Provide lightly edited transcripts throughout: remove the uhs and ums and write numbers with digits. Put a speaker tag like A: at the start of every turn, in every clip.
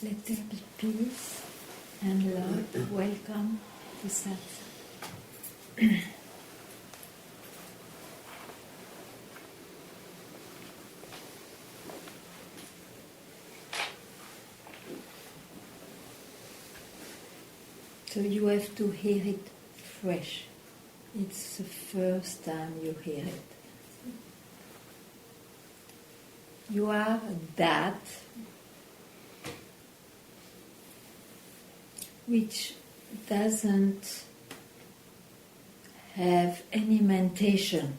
A: Let there be peace and love. Welcome to Satsang. So you have to hear it fresh. It's the first time you hear it. You are that which doesn't have any mentation,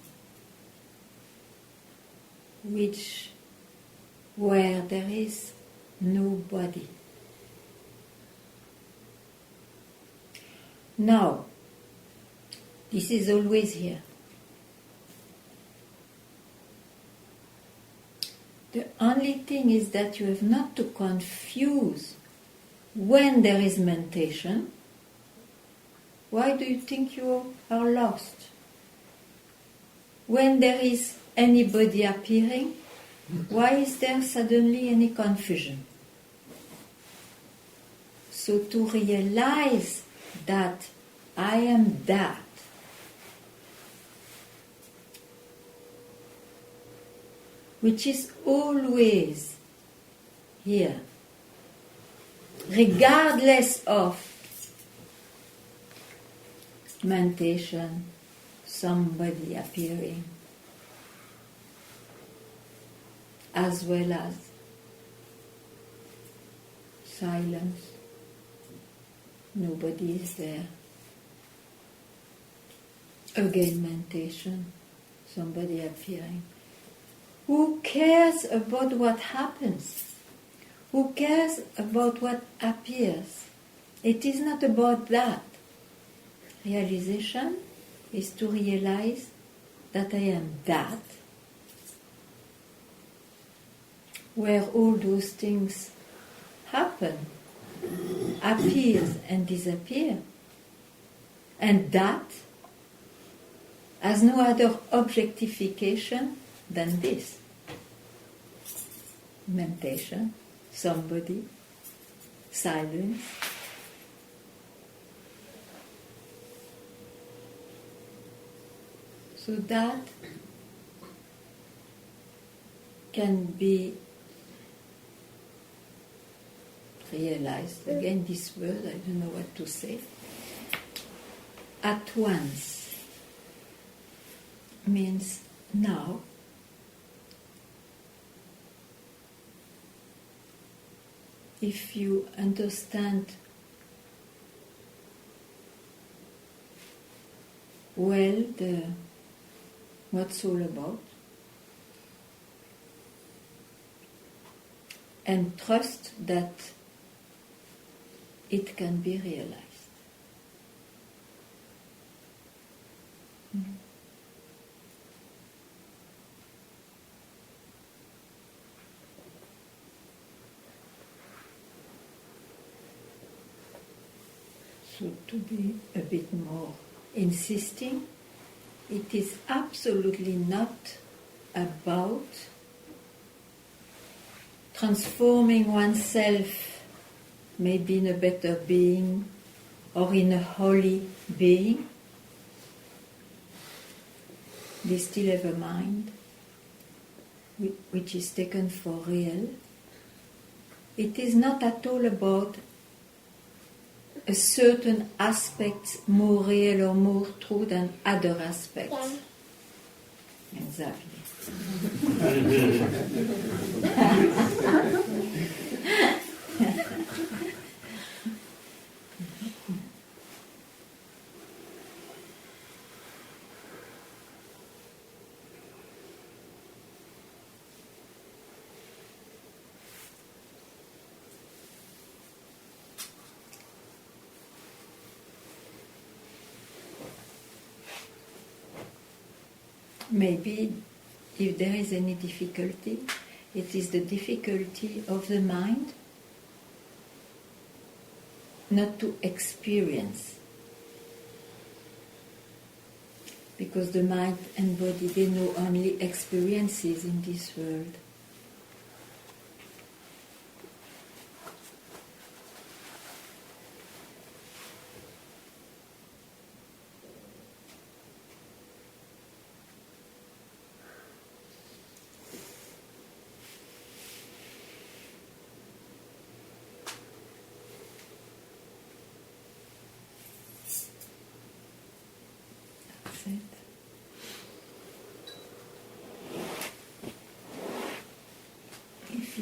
A: where there is no body. Now, this is always here. The only thing is that you have not to confuse when there is mentation. Why do you think you are lost? When there is anybody appearing, why is there suddenly any confusion? So to realize that I am that, which is always here, regardless of mentation, somebody appearing, as well as silence, nobody is there. Again, mentation, somebody appearing. Who cares about what happens? Who cares about what appears? It is not about that. Realization is to realize that I am that, where all those things happen, appears and disappear, and that has no other objectification than this. Mentation, somebody, silence. So that can be realized. Again, this word, I don't know what to say. At once means now. If you understand well what's all about, and trust that it can be realized. Mm-hmm. So to be a bit more insisting, it is absolutely not about transforming oneself maybe in a better being or in a holy being. We still have a mind which is taken for real. It is not at all about a certain aspect more real or more true than other aspects. Exactly. Maybe if there is any difficulty, it is the difficulty of the mind not to experience. Because the mind and body, they know only experiences in this world.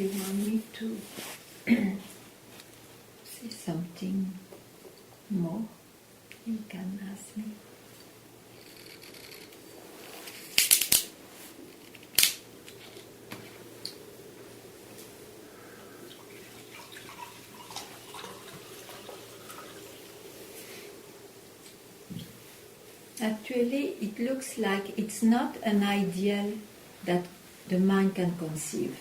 A: you want me to say something more, you can ask me. Actually, it looks like it's not an ideal that the mind can conceive.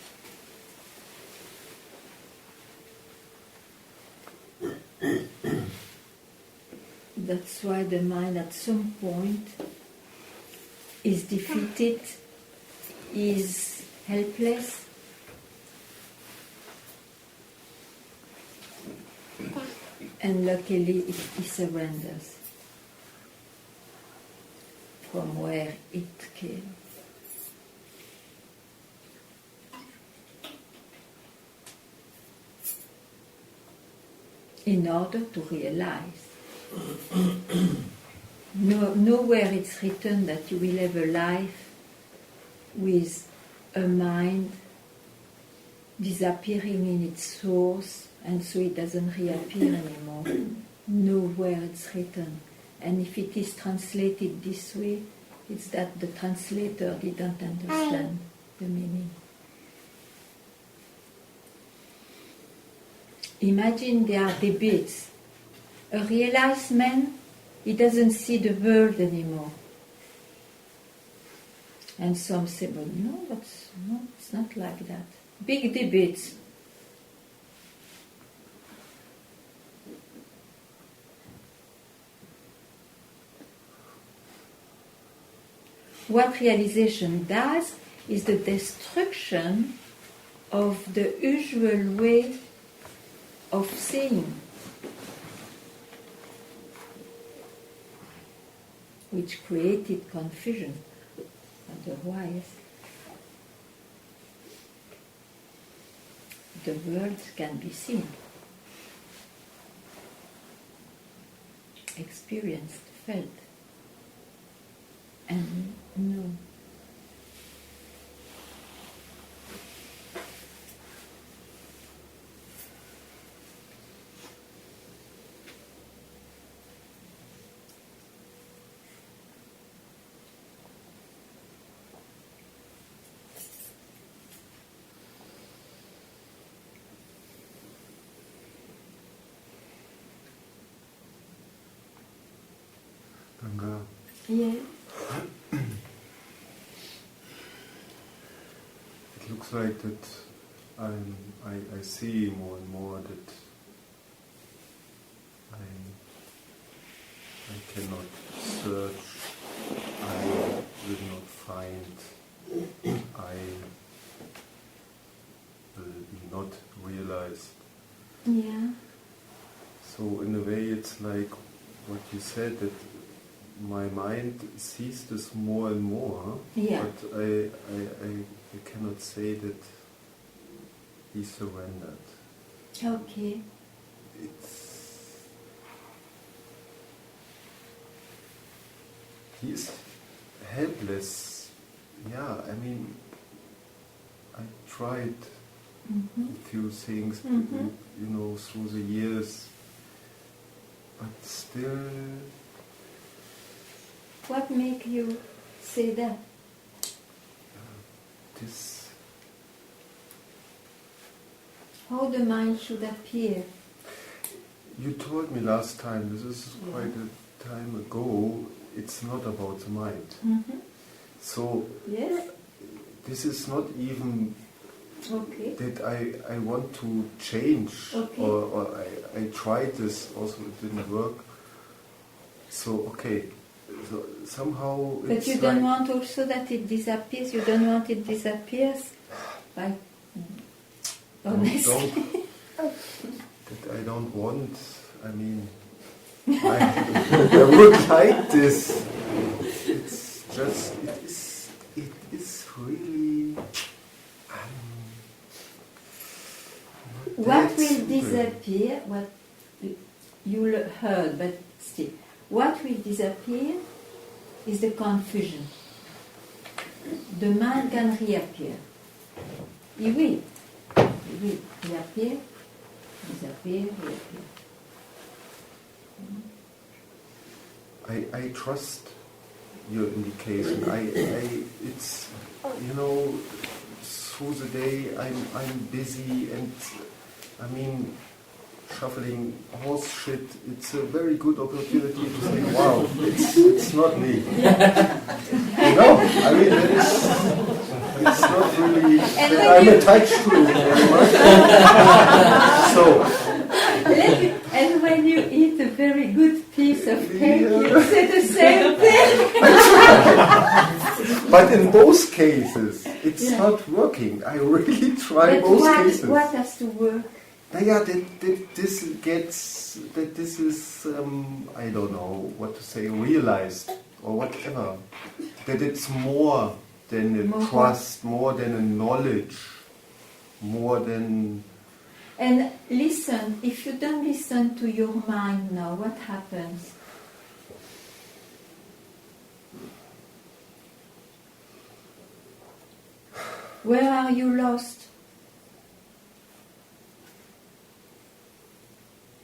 A: That's why the mind at some point is defeated, is helpless, and luckily it surrenders from where it came. In order to realize. Nowhere it's written that you will have a life with a mind disappearing in its source and so it doesn't reappear anymore. Nowhere it's written. And if it is translated this way, it's that the translator didn't understand the meaning. Imagine there are debates. A realized man, he doesn't see the world anymore. And some say, but no, it's not like that. Big debates. What realization does is the destruction of the usual way of seeing, which created confusion. Otherwise, the world can be seen, experienced, felt, and known.
B: Ganga.
A: Yeah.
B: It looks like that I see more and more that I cannot search, I will not find, I will not realize.
A: Yeah.
B: So in a way it's like what you said, that my mind sees this more and more,
A: Yeah.
B: but I cannot say that he surrendered.
A: Okay.
B: He's helpless. Yeah, I mean, I tried a few things, through the years, but still.
A: What make you say that? How the mind should appear?
B: You told me last time, this is quite a time ago, it's not about the mind.
A: Mm-hmm.
B: So,
A: yes.
B: This is not even that I want to change, or I tried this, also it didn't work. So, so somehow
A: but
B: it's
A: you don't want also that it disappears? You don't want it disappears? By honestly.
B: That I don't want, I mean, I would like this. It's just, it is really...
A: what will disappear, what you heard, but still, what will disappear is the confusion. The mind can reappear. He will. reappear, disappear, reappear.
B: I trust your indication. It's, you know, through the day I'm busy, and I mean, shuffling horse shit, it's a very good opportunity to say, wow, it's not me. You know, I mean, it's not really that I'm attached to it very much. So,
A: and when you eat a very good piece of cake, you say the same thing.
B: But in both cases, it's not working. I really try both cases.
A: What has to work?
B: Yeah, that this is, I don't know what to say, realized or whatever. That it's more than a trust, more than a knowledge, more than...
A: And listen, if you don't listen to your mind now, what happens? Where are you lost?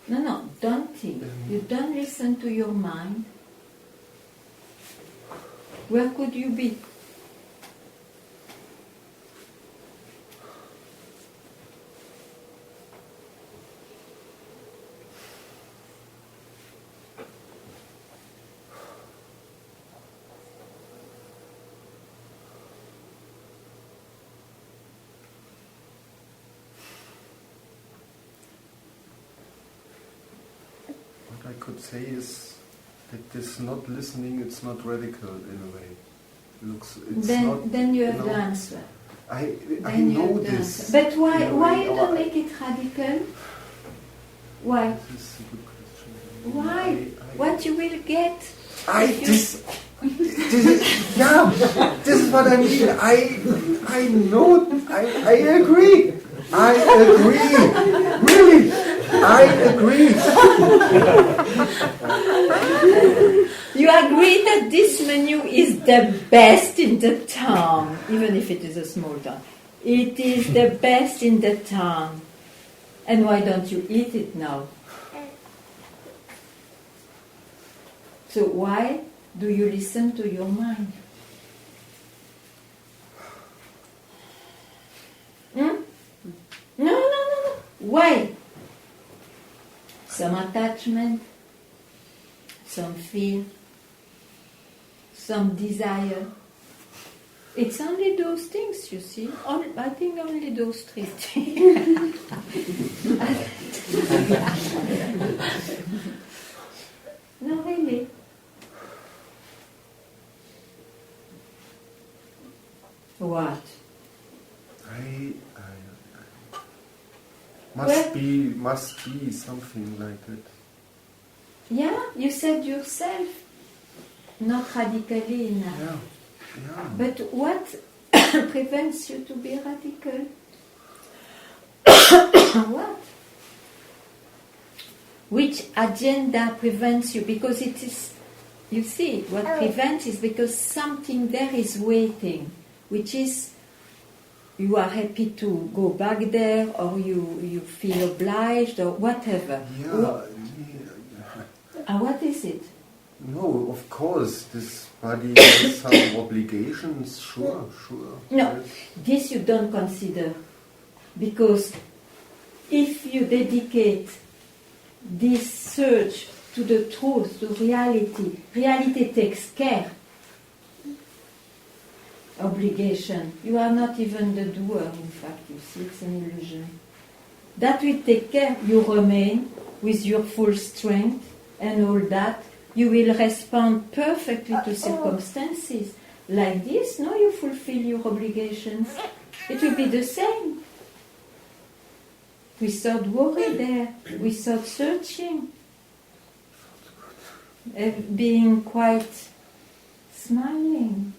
A: No, don't think. You don't listen to your mind. Where could you be?
B: I could say is that this not listening, it's not radical in a way.
A: Then you have the answer.
B: I know this.
A: But why you don't make it radical? Why?
B: This is a good question.
A: Why? What you will get?
B: This is what I mean. I know. I agree. Really. I agree.
A: You agree that this menu is the best in the town, even if it is a small town. It is the best in the town. And why don't you eat it now? So why do you listen to your mind? No. Why? Some attachment, some fear, some desire. It's only those things, you see. I think only those three things. No, really. What?
B: Must be something like it.
A: Yeah, you said yourself, not radically enough.
B: Yeah.
A: But what prevents you to be radical? What? Which agenda prevents you? Because it is, you see, what prevents is because something there is waiting, which is you are happy to go back there, or you feel obliged, or whatever. What is it?
B: No, of course, this body has some obligations, sure.
A: No, this you don't consider, because if you dedicate this search to the truth, to reality takes care. Obligation. You are not even the doer, in fact, you see, it's an illusion. That will take care. You remain with your full strength and all that. You will respond perfectly to circumstances. Like this, no, you fulfill your obligations. It will be the same. Without worry there, without searching, being quite smiling.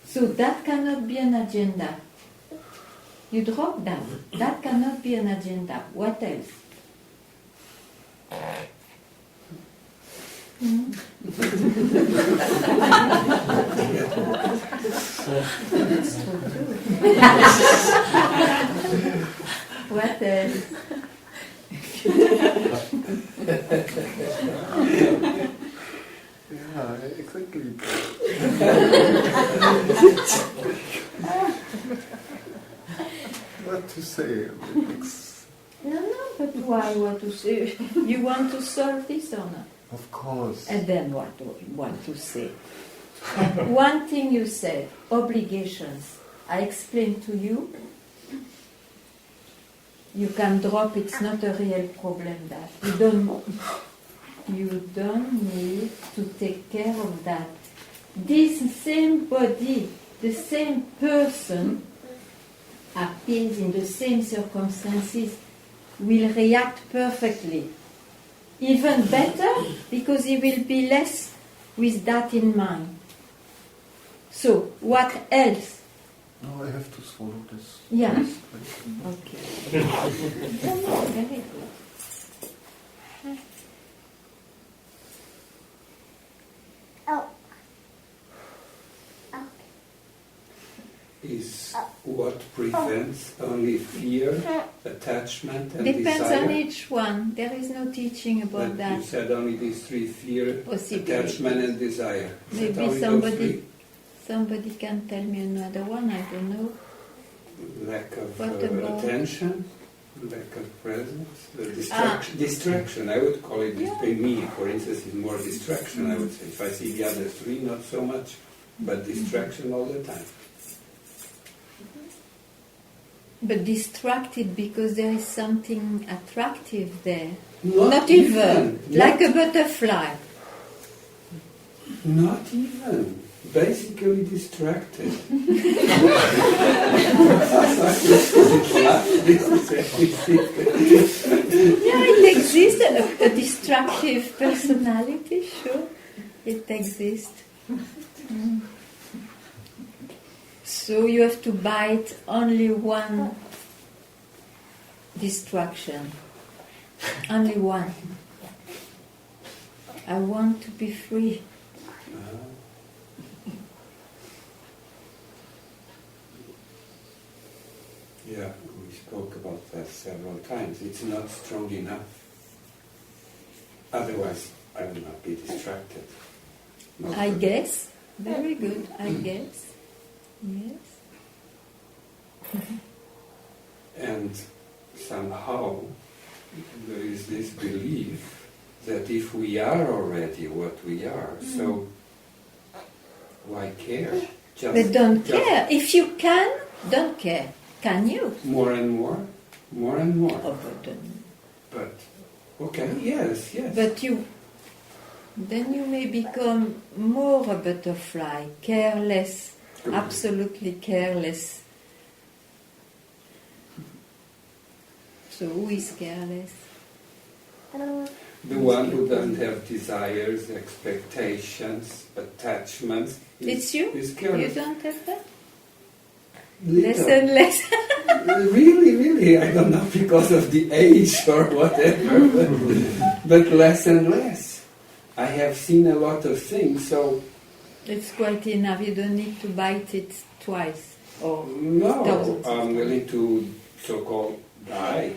A: So that cannot be an agenda. You drop that. That cannot be an agenda. What else? That's true too. What else?
B: Yeah, exactly. What to say?
A: No, but why? What to say? You want to solve this or not?
B: Of course.
A: And then what do you want to say? One thing you said, obligations. I explained to you. You can drop. It's not a real problem. That you don't need to take care of that. This same body, the same person, appears in the same circumstances, will react perfectly. Even better, because he will be less with that in mind. So, what else?
B: No, I have to swallow this.
A: Yeah.
B: Yes,
A: Okay. Very good.
C: Is what prevents only fear, attachment, and
A: Depends
C: desire?
A: on each one. There is no teaching about
C: But
A: that.
C: you said only these three: fear,
A: Possibilities.
C: attachment, and desire. Is it
A: Maybe
C: only those three?
A: somebody can tell me another one. I don't know.
C: Lack of
A: What about?
C: attention, lack of presence, distraction. I would call it.
A: Yeah.
C: Me, for instance, is more distraction. I would say. If I see the other three, not so much, but distraction all the time.
A: But distracted because there is something attractive there.
C: Not
A: even. Like a butterfly.
C: Not even. Basically distracted.
A: Yeah, it exists. A distractive personality, sure. It exists. So you have to bite only one distraction. Only one. I want to be free.
C: Yeah, we spoke about that several times. It's not strong enough. Otherwise, I will not be distracted.
A: I guess. Very good. I guess. Yes.
C: And somehow there is this belief that if we are already what we are, so why care?
A: But don't care. If you can, don't care. Can you?
C: More and more, more and more.
A: Oh,
C: But okay, yes.
A: But then you may become more a butterfly, careless, absolutely careless. So who is careless?
C: The one who doesn't have desires, expectations, attachments.
A: It's you?
C: Is careless.
A: You don't have that?
C: Little.
A: Less and less.
C: Really, I don't know, because of the age or whatever, but less and less. I have seen a lot of things, so...
A: It's quite enough, you don't need to bite it twice or
C: No,
A: thousands.
C: I'm willing to so-called die.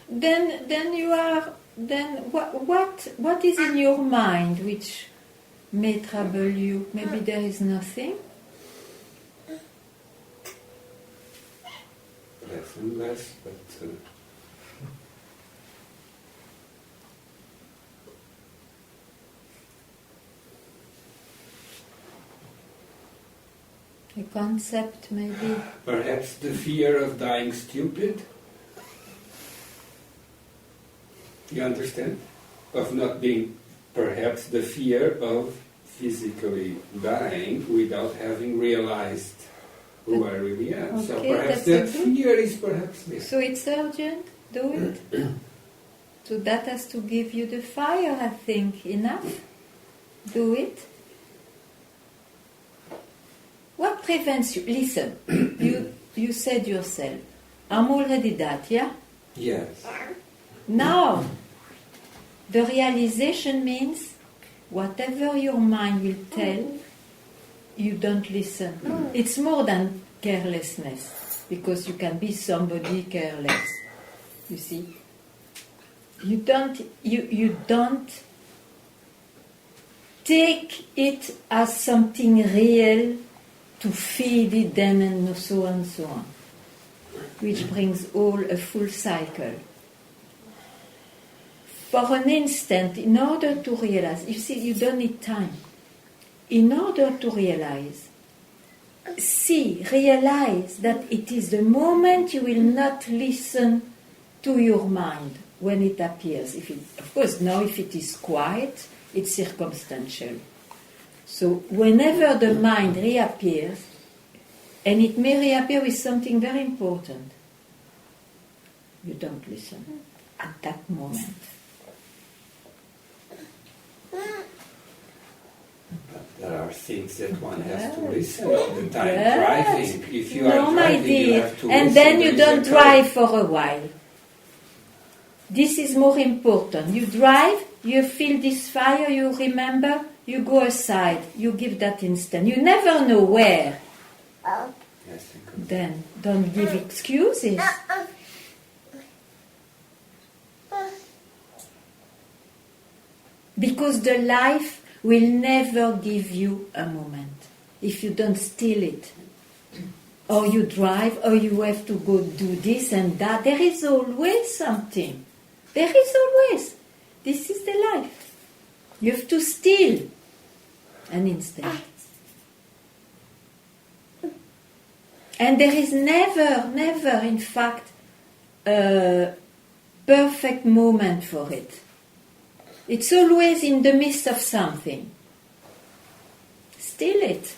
A: Then you are... Then what is in your mind which may trouble you? Maybe there is nothing?
C: Less and less, but...
A: A concept, maybe.
C: Perhaps the fear of dying stupid? You understand? Of not being... Perhaps the fear of physically dying without having realized who I really am.
A: Okay,
C: so perhaps
A: that's
C: that
A: a good-
C: fear is perhaps there.
A: So it's urgent, do it. So that has to give you the fire, I think. Enough? Do it. What prevents you? Listen, you said yourself, I'm already that, yeah?
C: Yes.
A: Now, The realization means whatever your mind will tell, you don't listen. It's more than carelessness, because you can be somebody careless. You see, you don't take it as something real to feed it then and so on, which brings all a full cycle. For an instant, in order to realize, you see, you don't need time. In order to realize, realize that it is the moment you will not listen to your mind when it appears. Of course, now if it is quiet, it's circumstantial. So whenever the mind reappears, and it may reappear with something very important, you don't listen at that moment.
C: But there are things that one has to listen all the time. Driving, if you are
A: no, my
C: driving,
A: dear.
C: you have to
A: and
C: listen.
A: then you don't drive for a while. This is more important. You drive, you feel this fire, you remember, you go aside, you give that instant. You never know where.
C: Yes,
A: then don't give excuses. Because the life will never give you a moment if you don't steal it. Or you drive, or you have to go do this and that. There is always something. There is always. This is the life. You have to steal an instant. And there is never, in fact, a perfect moment for it. It's always in the midst of something. Steal it.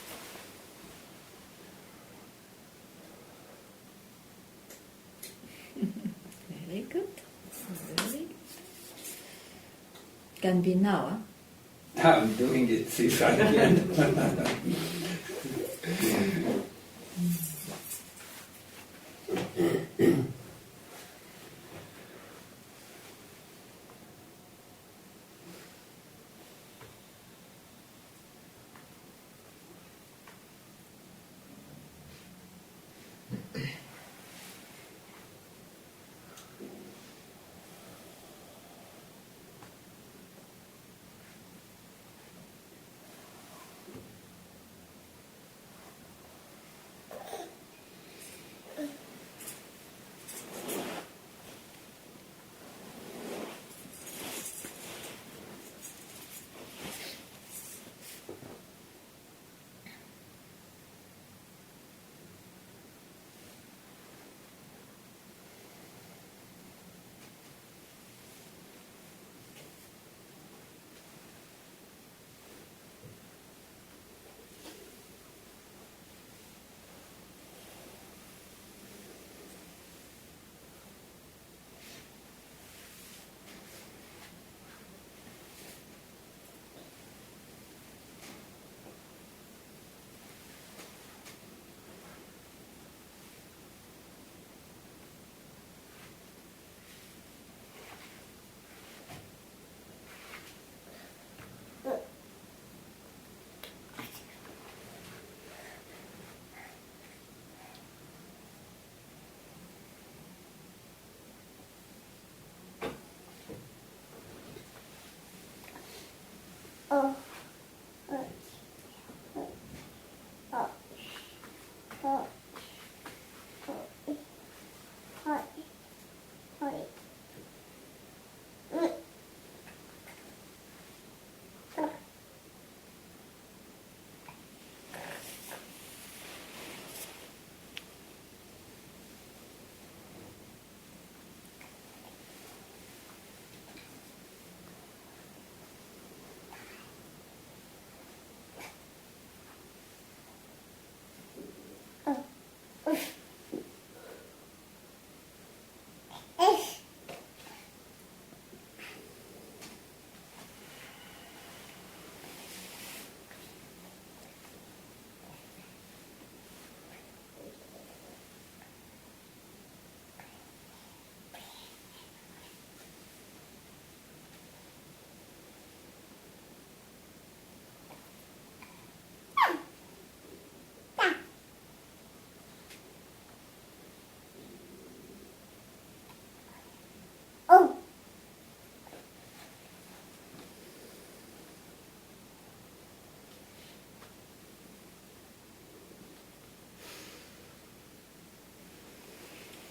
A: Very good. Very good. Can be now, huh?
C: I'm doing it, see if I can.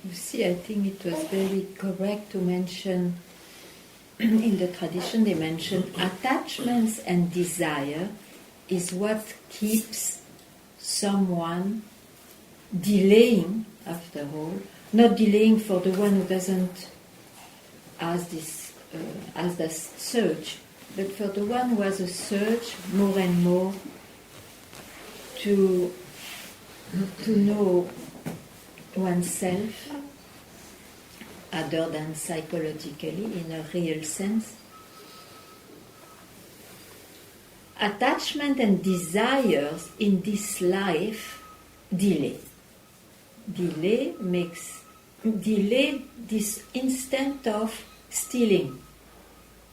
A: You see, I think it was very correct to mention, in the tradition they mention, attachments and desire is what keeps someone delaying, after all, not delaying for the one who doesn't ask this search, but for the one who has a search more and more to know oneself other than psychologically, in a real sense. Attachment and desires in this life delay. Delay this instant of stealing.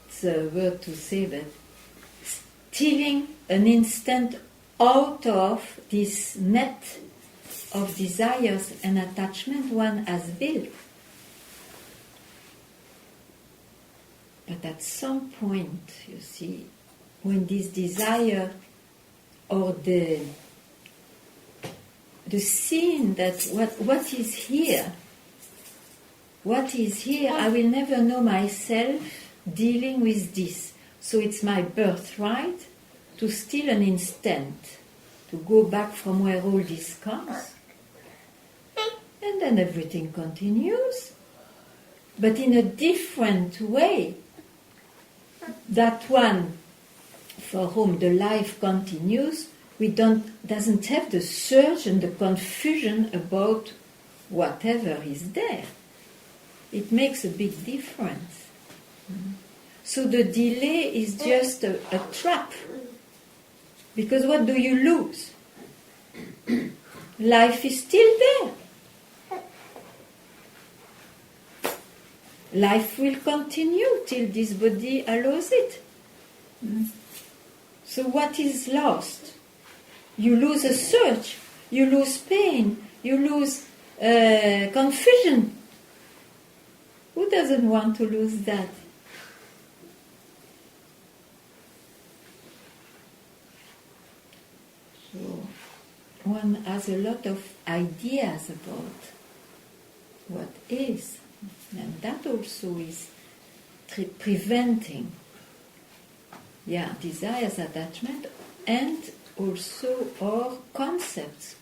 A: It's a word to say that. Stealing an instant out of this net of desires and attachment one has built. But at some point, you see, when this desire or the scene that what is here, I will never know myself dealing with this. So it's my birthright to steal an instant, to go back from where all this comes. And then everything continues, but in a different way. That one for whom the life continues, doesn't have the search and the confusion about whatever is there. It makes a big difference. So the delay is just a trap. Because what do you lose? Life is still there. Life will continue till this body allows it. So what is lost? You lose a search, you lose pain, you lose confusion. Who doesn't want to lose that? So one has a lot of ideas about what is, and that also is preventing desires, attachment, and also our concepts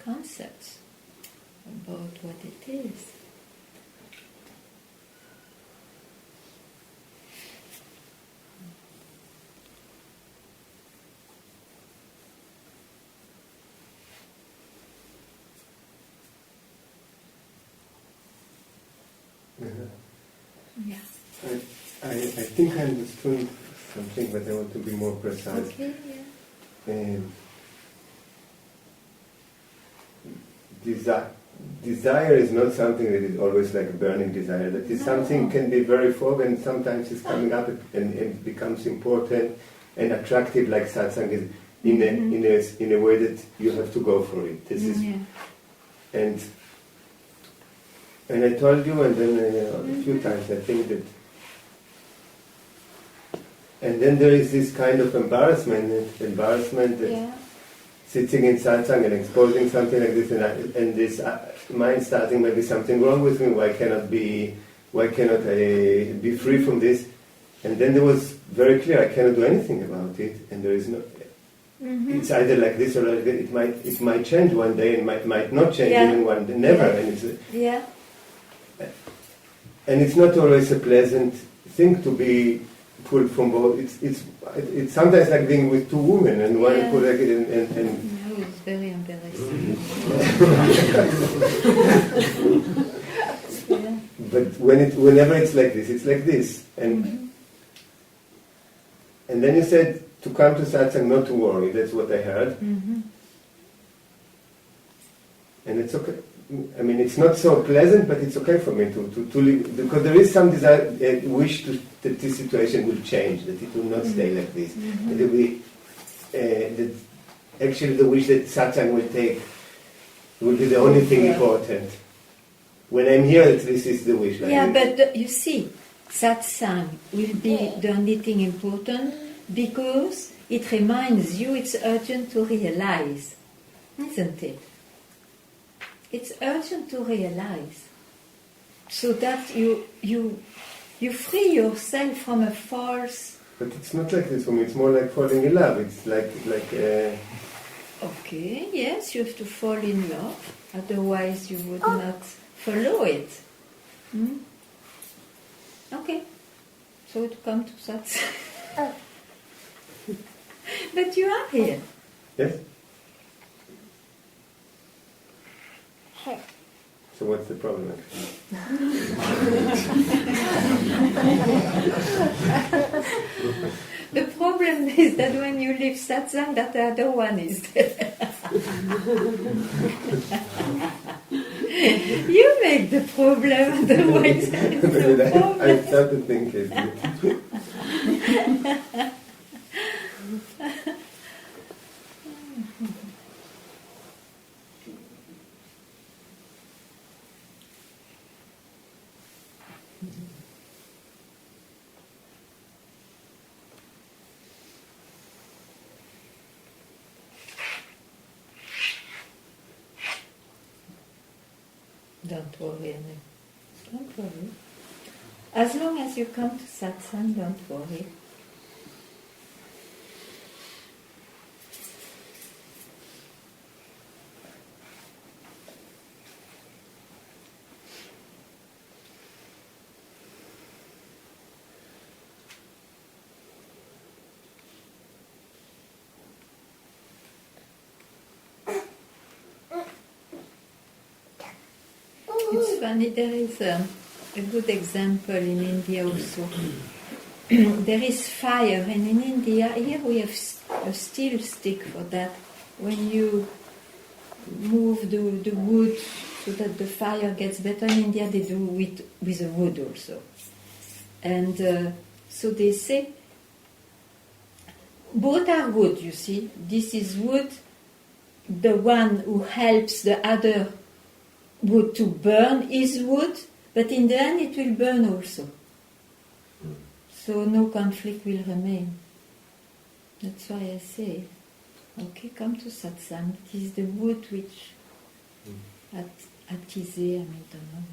A: about what it is. Yeah.
D: I think I understood something, but I want to be more precise.
A: Okay, yeah.
D: Desire is not something that is always like a burning desire. That is something can be very fog, and sometimes it's coming up and becomes important and attractive, like satsang is in a way that you have to go for it. This is and I told you, and then a few times I think that. And then there is this kind of embarrassment that sitting in satsang and exposing something like this, and this mind starting, maybe something wrong with me. Why cannot I be free from this? And then there was very clear, I cannot do anything about it, and there is no. It's either like this or like that. It might change one day, and might not change even one day, never.
A: Yeah.
D: And it's not always a pleasant thing to be pulled from both. It's sometimes like being with two women, and one pulled like it and
A: No, it's very embarrassing.
D: But whenever it's like this, and then you said to come to satsang, not to worry. That's what I heard, and it's okay. I mean, it's not so pleasant, but it's okay for me to live, because there is some desire, wish that this situation will change, that it will not stay like this. That it will that actually the wish that satsang will be the only thing important. When I'm here, this is the wish.
A: But you see, satsang will be the only thing important because it reminds you it's urgent to realize, isn't it? It's urgent to realize. so that you free yourself from a false.
D: But it's not like this for me. It's more like falling in love. It's like.
A: Okay, yes, you have to fall in love. Otherwise, you would not follow it. Hmm? Okay, so to come to that. But you are here.
D: Yes. So what's the problem?
A: The problem is that when you leave satsang, that the other one is there. You make the problem, otherwise there is no problem.
D: I started thinking.
A: Don't worry, Anna. Don't worry. As long as you come to satsang, don't worry. It's funny, there is a good example in India also. There is fire, and in India, here we have a steel stick for that. When you move the wood so that the fire gets better, in India they do it with the wood also. And so they say, both are wood, you see. This is wood, the one who helps the other wood to burn is wood, but in the end it will burn also. So no conflict will remain. That's why I say, okay, come to satsang. It is the wood which attisé, I don't know.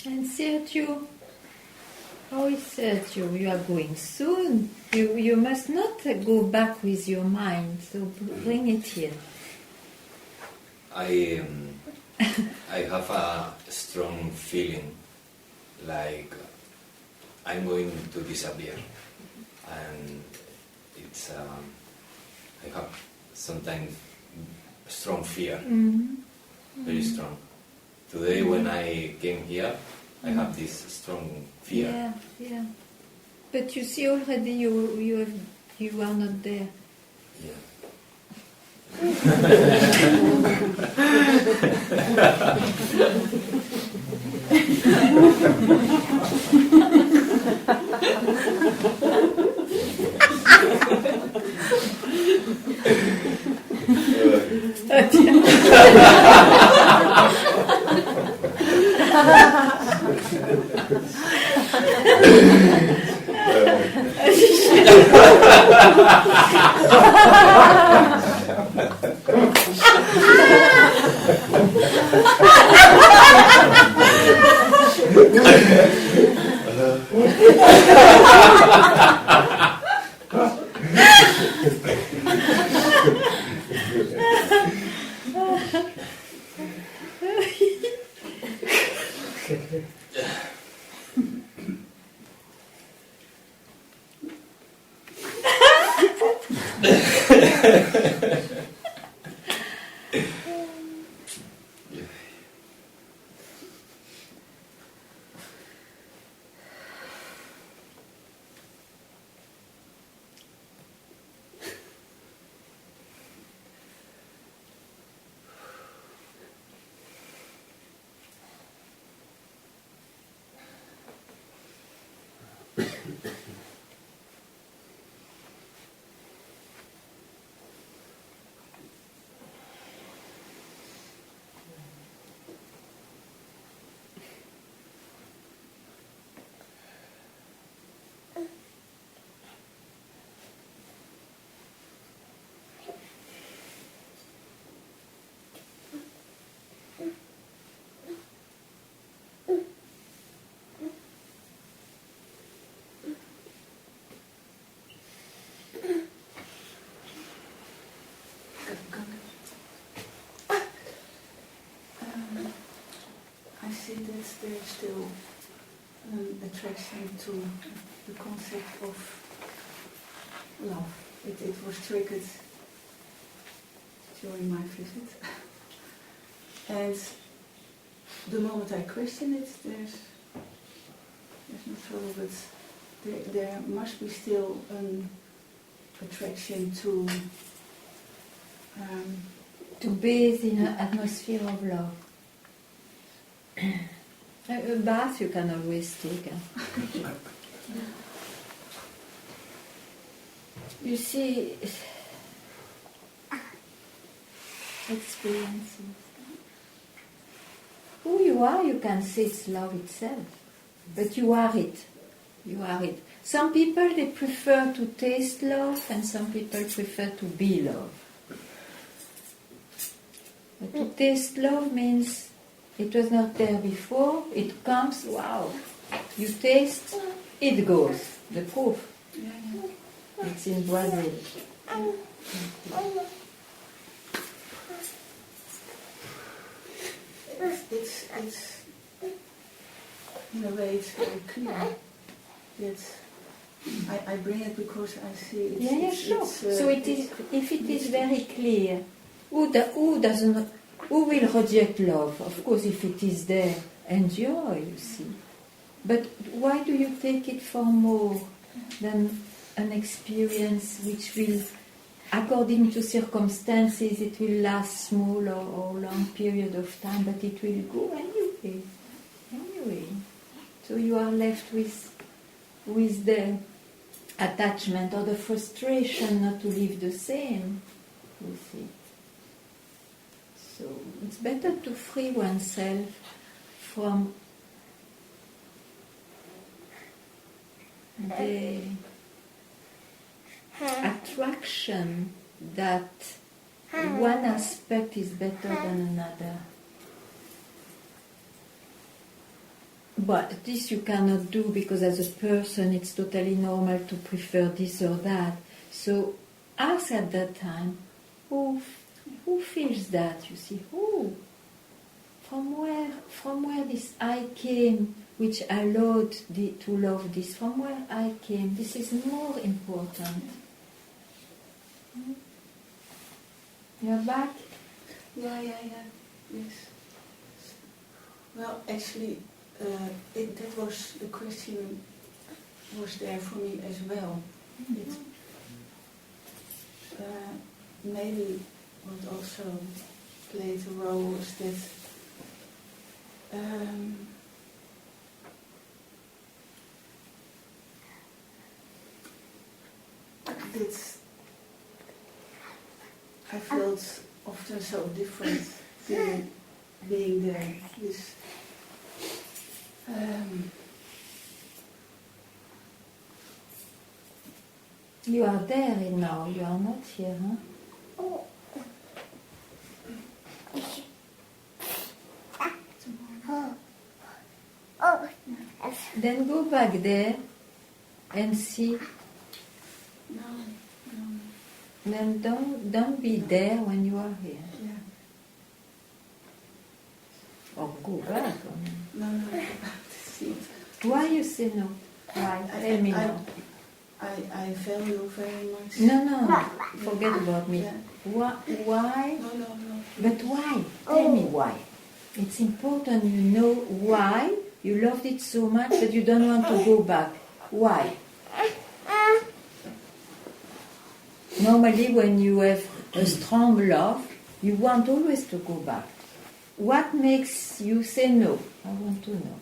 A: And Sergio, how is Sergio? You are going soon. You must not go back with your mind, so bring it here.
E: I have a strong feeling like I'm going to disappear, and it's I have sometimes strong fear, very strong. Today when I came here, I have this strong fear.
A: Yeah. But you see, already you are not there.
E: Yeah.
F: I see that there's still an attraction to the concept of love. It was triggered during my visit. And the moment I question it, there's no trouble, but there must be still an attraction to
A: bathe in an atmosphere of love. A bath you can always take. You see, experiences. Who you are, you can say it's love itself, but you are it. You are it. Some people, they prefer to taste love, and some people prefer to be love. But to taste love means it was not there before, it comes, wow. You taste, it goes. The proof. It's in Brazil.
F: It's in a way it's very clear. I bring it because I see it's,
A: Sure. So it is. If it is very clear, who will reject love? Of course, if it is there, enjoy. You see, but why do you take it for more than an experience which will, according to circumstances, it will last small or long period of time, but it will go anyway. Anyway, so you are left with the attachment or the frustration not to live the same. You see. So it's better to free oneself from the attraction that one aspect is better than another. But this you cannot do because as a person it's totally normal to prefer this or that. So ask at that time, who feels that? You see, who? From where this I came, which allowed to love this, from where I came, this is more important. You're back?
F: Yeah, yes. Well, actually, that was the question was there for me as well. Maybe what also played a role was that I felt often so different being there. This
A: you are there now, you are not here, huh? Then go back there and see.
F: No.
A: Then don't be there when you are here.
F: Yeah.
A: Or go back.
F: No.
A: Why you say no? Why? Tell me no.
F: I value very much.
A: No. Forget about me.
F: Yeah.
A: Why?
F: No.
A: But It's important you know why you loved it so much that you don't want to go back. Why? Normally when you have a strong love, you want always to go back. What makes you say no? I want to know.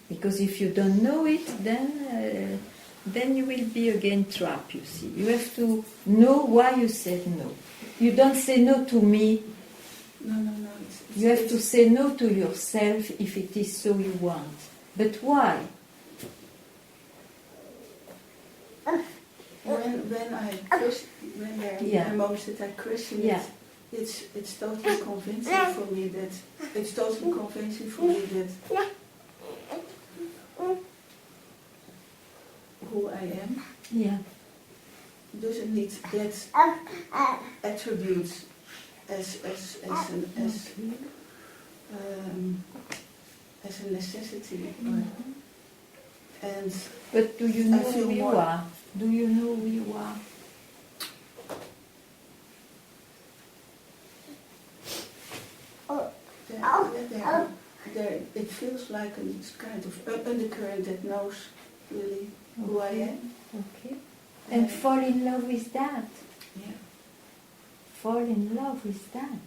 A: Because if you don't know it, then you will be again trapped, you see. You have to know why you said no. You don't say no to me.
F: No.
A: You have to say no to yourself if it is so you want. But why?
F: When there are moments that I question it, it's totally convincing for me that who I am doesn't need that attribute as a necessity.
A: But do you know who you are? Do you know who you are?
F: It feels like a kind of undercurrent that knows really who I am.
A: Okay. And fall in love with that.
F: Yeah.
A: Fall in love with that.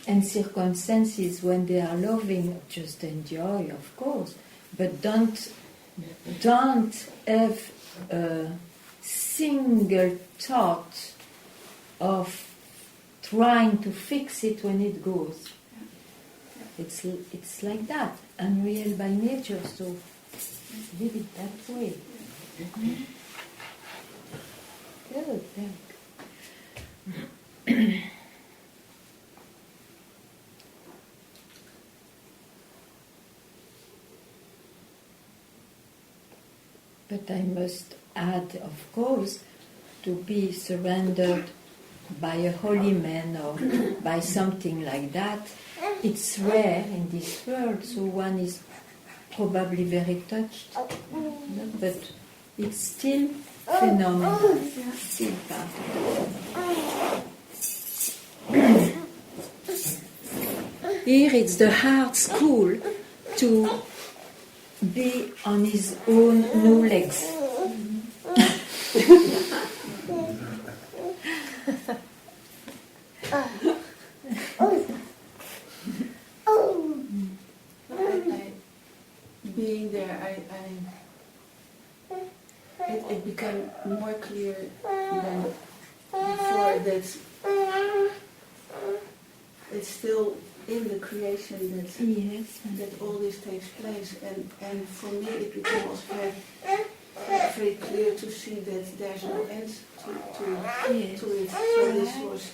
A: And circumstances when they are loving, just enjoy, of course, but don't have a single thought of trying to fix it when it goes. It's like that, unreal by nature, so live it that way. Good, thank. But I must add, of course, to be surrendered by a holy man or by something like that. It's rare in this world, so one is probably very touched. But it's still phenomenal. Still part of it. Here it's the hard school to be on his own new legs.
F: Being there, it became more clear than before that it's still in the creation that all this takes place, and for me it became also very clear to see that there's no end to it. So this was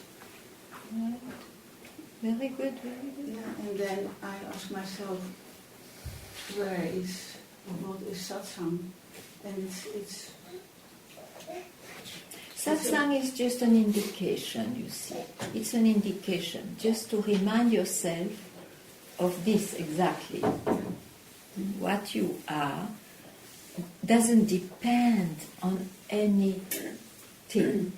A: very good.
F: Yeah, and then I asked myself, what is satsang? And it's
A: satsang is just an indication, you see. It's an indication, just to remind yourself of this exactly. What you are doesn't depend on anything.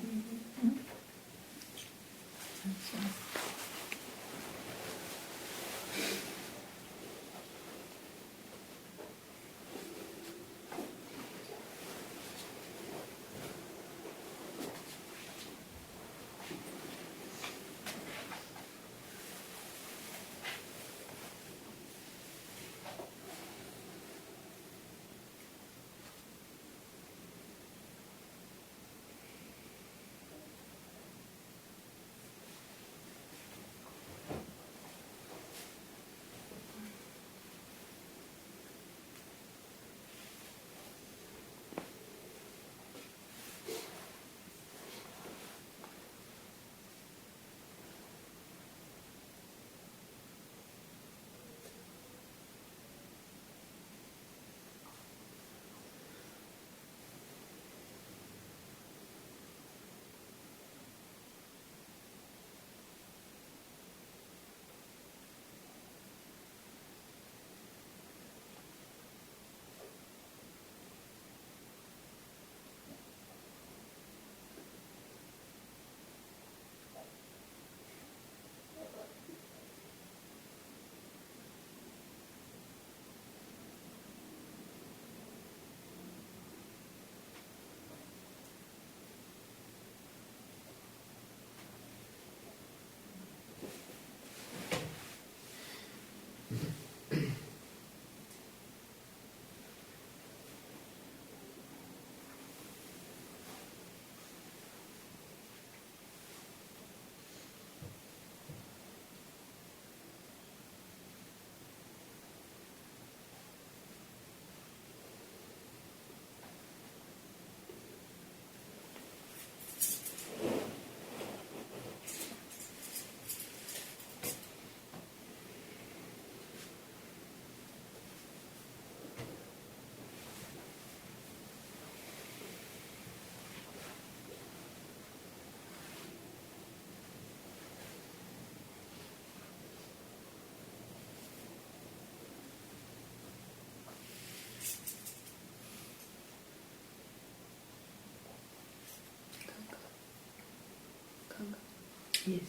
A: Yes.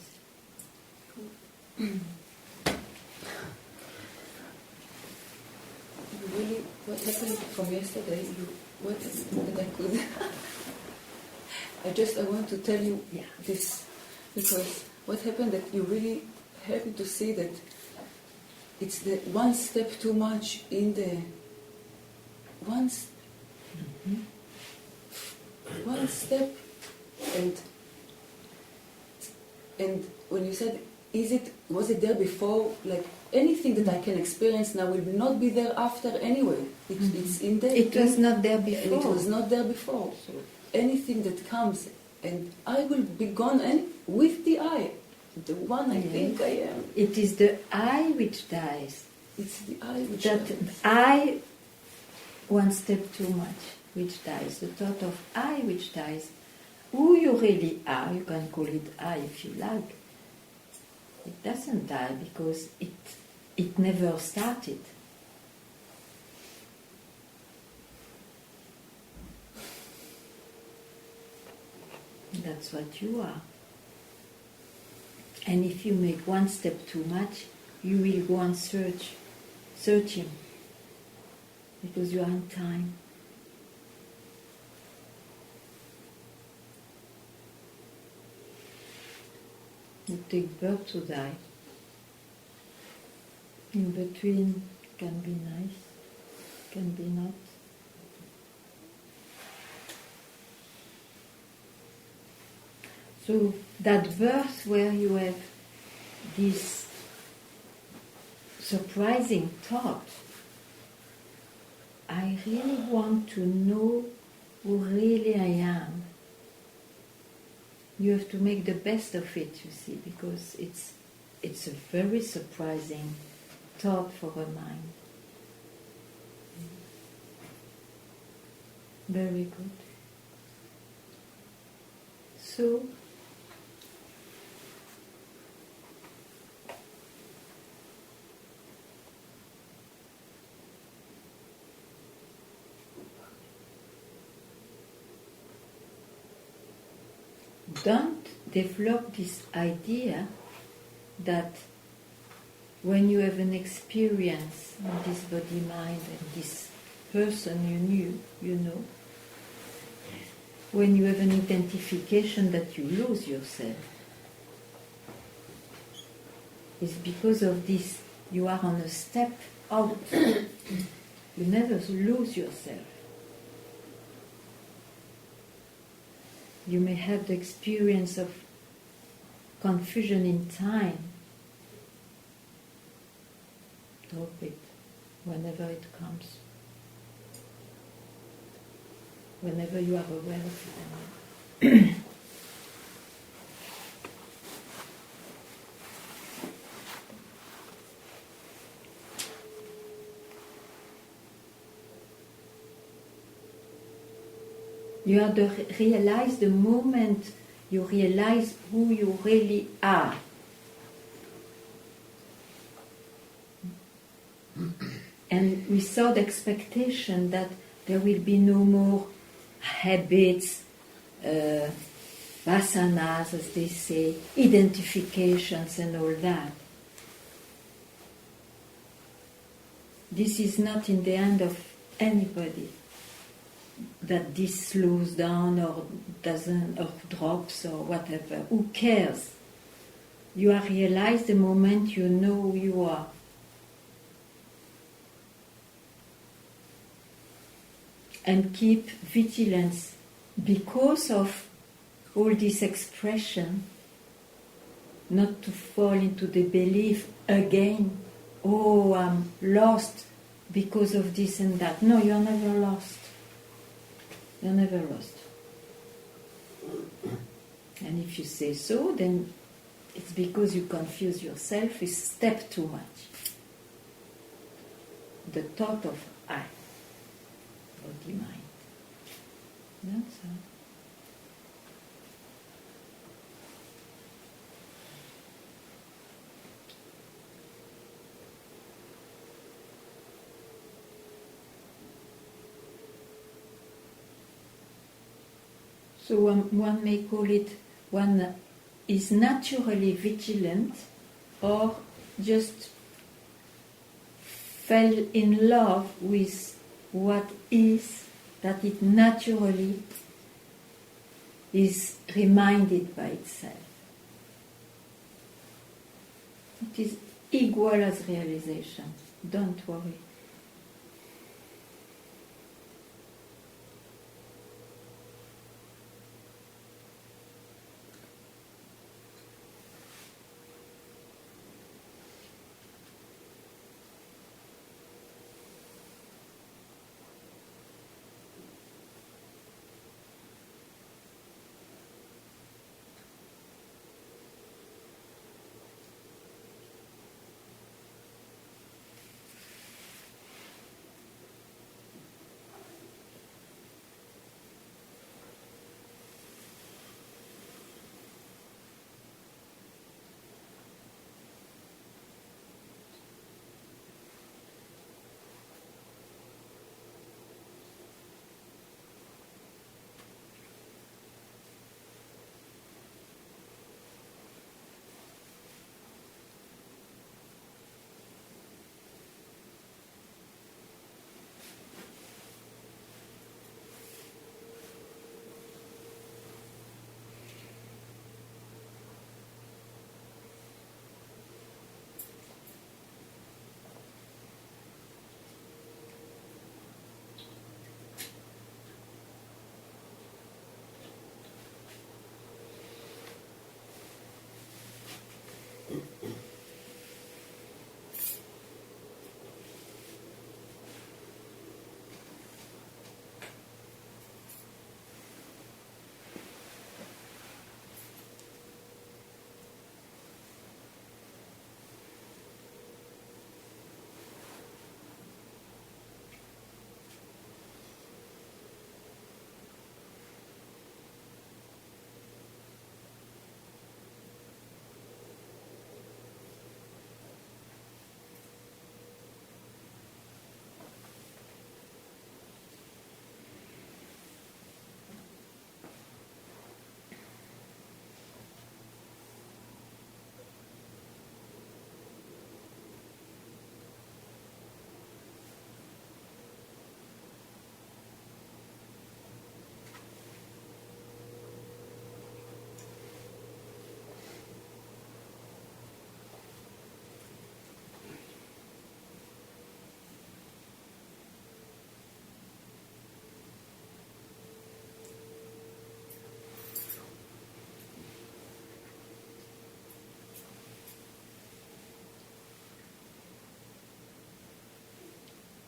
F: Really, what happened from yesterday? What that I could? I want to tell you this, because what happened that you really happy to see that it's the one step too much in the one step, and when you said, was it there before? Like anything that I can experience now will not be there after anyway. It's in there.
A: It was not there before.
F: And it was not there before. So anything that comes, and I will be gone with the I, the one I think I am.
A: It is the I which dies.
F: It's the I which
A: that
F: dies.
A: I, one step too much, which dies. The thought of I which dies. Who you really are, you can call it I if you like. It doesn't die because it never started. That's what you are. And if you make one step too much, you will go and searching, because you are in time. You take birth to die. In between can be nice, can be not. So that birth where you have this surprising thought, I really want to know who really I am. You have to make the best of it, you see, because it's a very surprising thought for a mind. Very good. So, don't develop this idea that when you have an experience in this body-mind and this person you knew, you know, when you have an identification that you lose yourself, it's because of this. You are on a step out. You never lose yourself. You may have the experience of confusion in time. Drop it whenever it comes. Whenever you are aware of it. You have to realize the moment you realize who you really are. And without expectation that there will be no more habits, vasanas, as they say, identifications and all that. This is not in the hand of anybody, that this slows down or doesn't, or drops or whatever. Who cares? You are realized the moment you know who you are. And keep vigilance because of all this expression, not to fall into the belief again, oh, I'm lost because of this and that. No, you're never lost. You're never lost. And if you say so, then it's because you confuse yourself with step too much. The thought of I. Body mind. That's all. So one may call it one is naturally vigilant or just fell in love with what is, that it naturally is reminded by itself. It is equal as realization. Don't worry.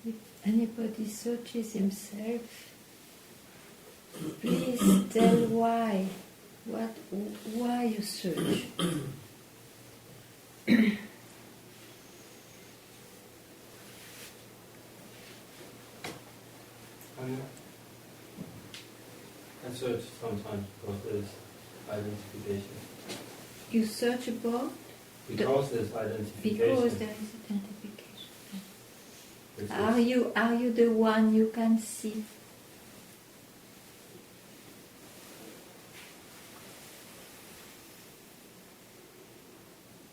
A: If anybody searches himself, please tell why. Why you search?
G: I search sometimes because there's identification.
A: You search about?
G: Because there's identification.
A: Because there is identification.
G: Which
A: Are
G: is-
A: you the one you can see?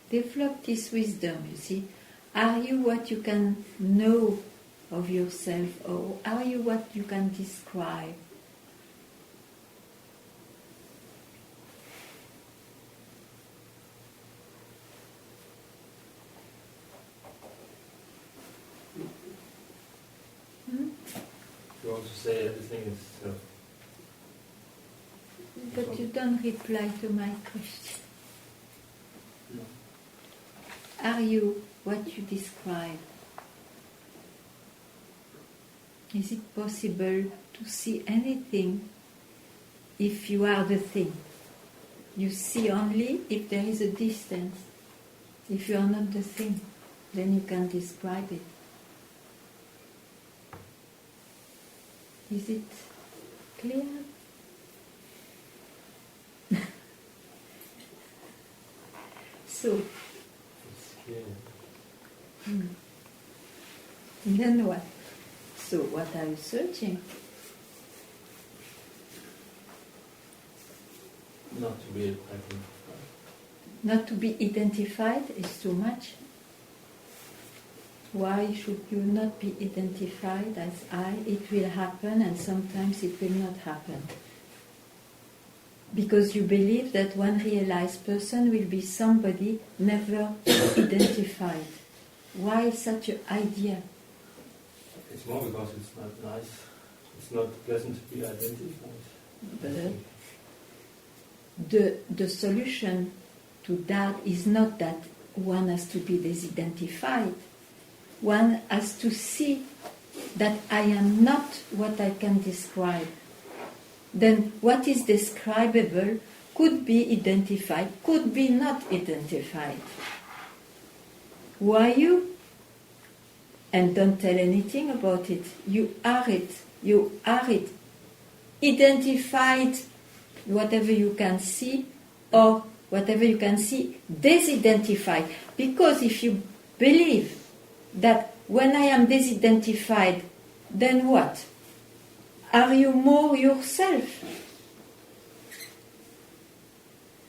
A: Develop this wisdom, you see. Are you what you can know of yourself, or are you what you can describe?
G: You also say everything is
A: But you don't reply to my question.
G: no.
A: Are you what you describe? Is it possible to see anything if you are the thing? You see only if there is a distance. If you are not the thing, then you can describe it. Is it clear? So,
G: It's clear.
A: then what? So, what are you searching?
G: Not to be identified.
A: Not to be identified is too much. Why should you not be identified as I? It will happen, and sometimes it will not happen. Because you believe that one realized person will be somebody never identified. Why such an idea?
G: It's more because it's not nice. It's not pleasant to be identified.
A: But the solution to that is not that one has to be disidentified. One has to see that I am not what I can describe. Then what is describable could be identified, could be not identified. Who are you? And don't tell anything about it. You are it. You are it. Identified, whatever you can see, or whatever you can see, disidentified. Because if you believe that when I am disidentified, then what? Are you more yourself?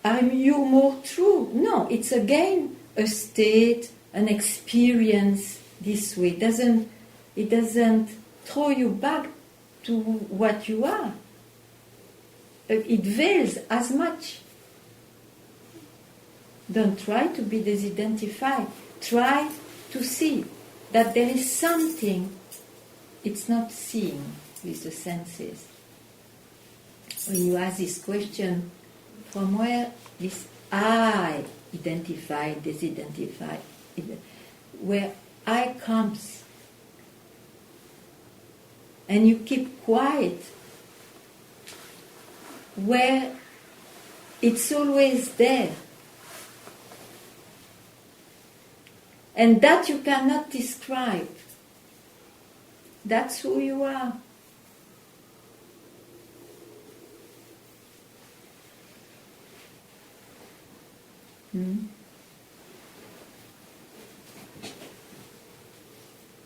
A: Are you more true? No, it's again a state, an experience this way. It doesn't throw you back to what you are. It veils as much. Don't try to be disidentified. Try to see that there is something. It's not seeing with the senses. When you ask this question, from where this I identified, disidentified, where I comes, and you keep quiet, where it's always there, and that you cannot describe. That's who you are.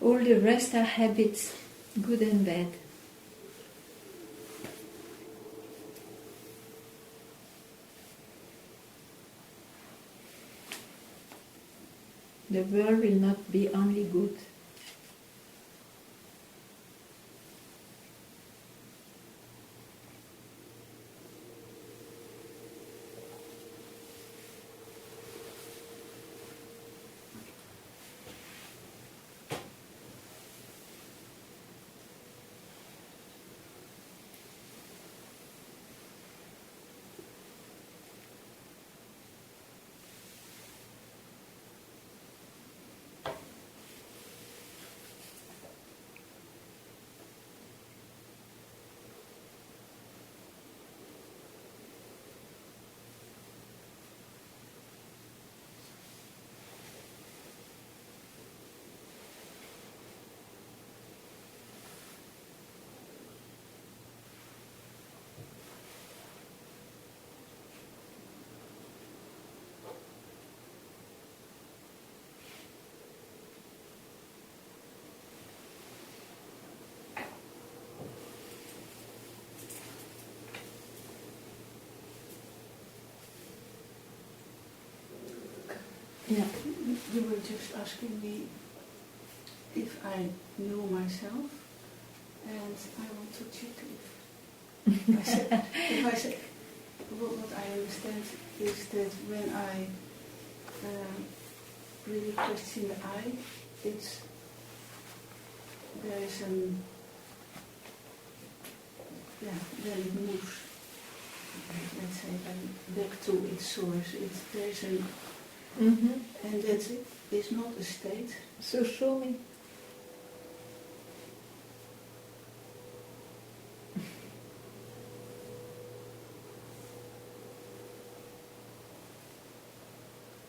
A: All the rest are habits, good and bad. The world will not be only good.
F: Yeah. You were just asking me if I knew myself, and I want to check if I said, what I understand is that when I really question the I, there is then it moves, let's say, back to its source. There's an and that's it. It's not a state.
A: So show me.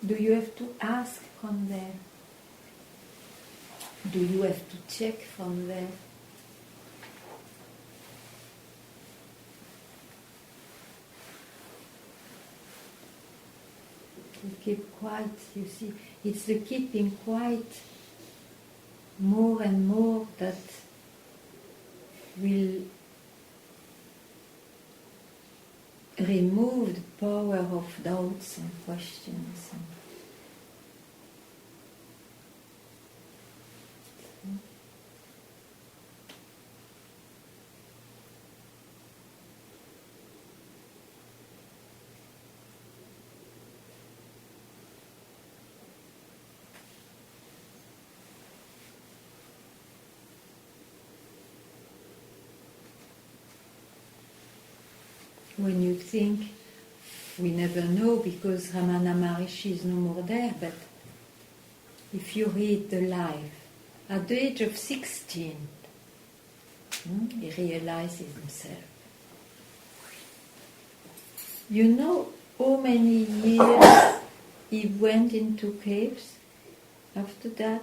A: Do you have to ask from there? Do you have to check from there? You keep quiet, you see. It's the keeping quiet more and more that will remove the power of doubts and questions. When you think, we never know because Ramana Maharishi is no more there, but if you read the life, at the age of 16, he realizes himself. You know how many years he went into caves after that?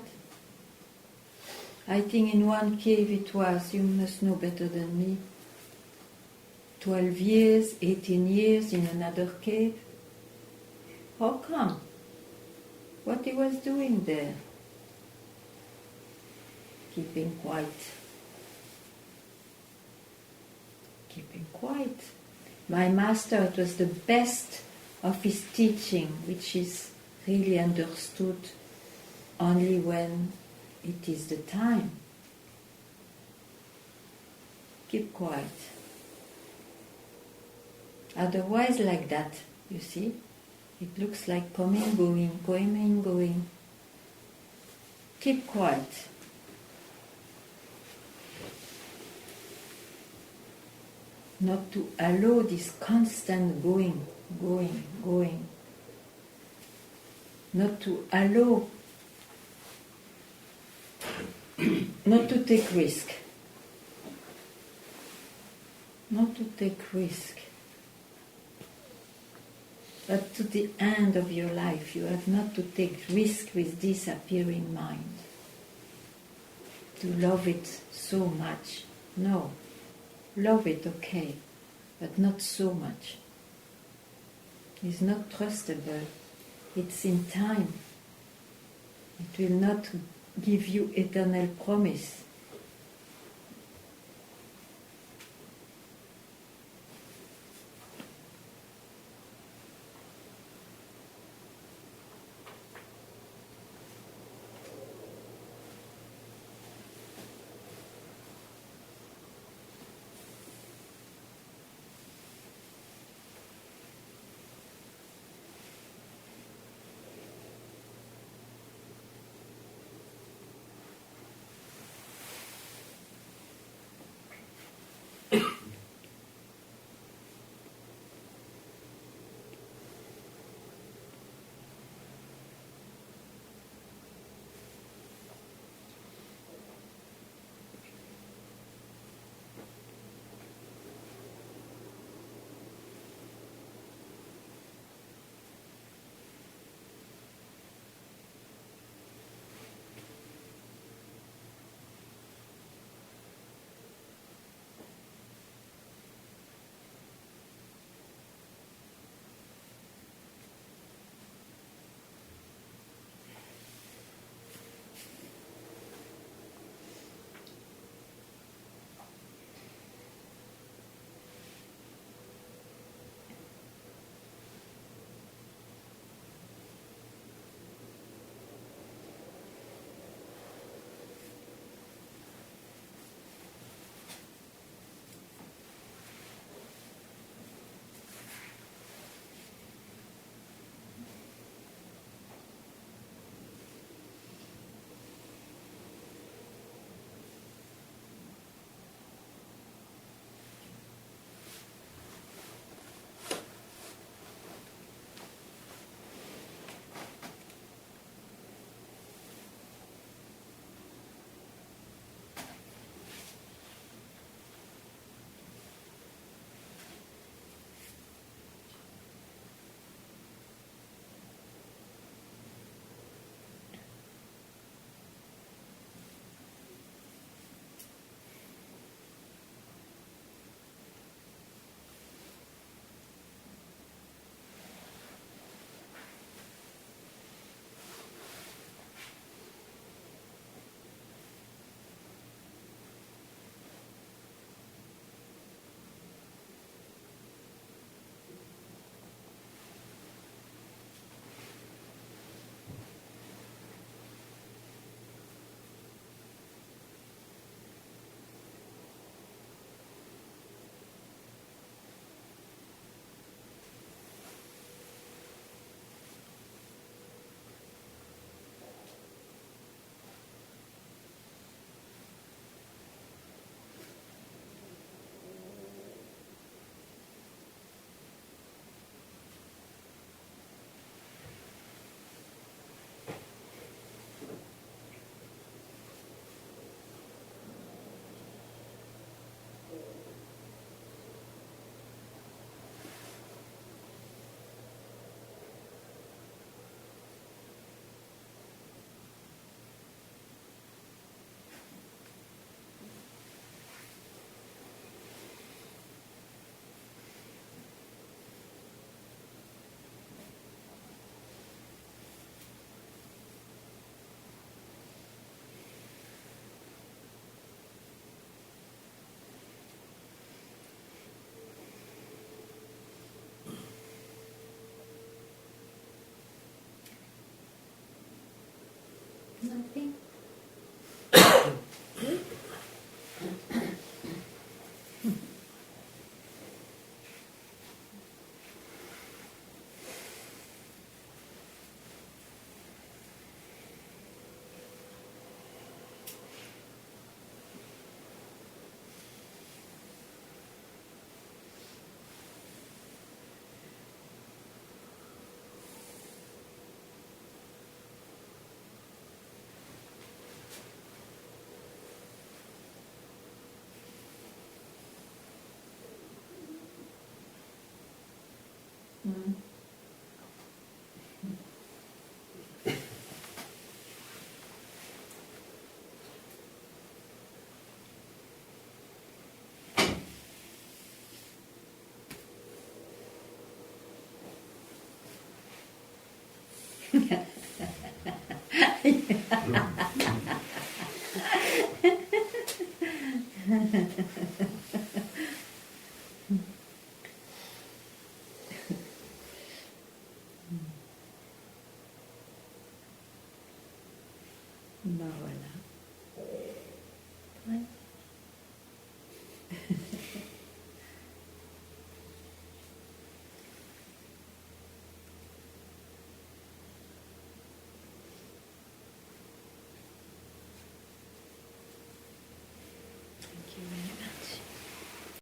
A: I think in one cave it was, you must know better than me, 12 years, 18 years in another cave. How come? What he was doing there? Keeping quiet. Keeping quiet. My master, it was the best of his teaching, which is really understood only when it is the time. Keep quiet. Otherwise, like that, you see, it looks like coming, going. Keep quiet. Not to allow this constant going. Not to allow, not to take risk. Not to take risk. But to the end of your life, you have not to take risk with this appearing mind. To love it so much. No. Love it, okay, but not so much. It's not trustable. It's in time. It will not give you eternal promise. Ben voilà.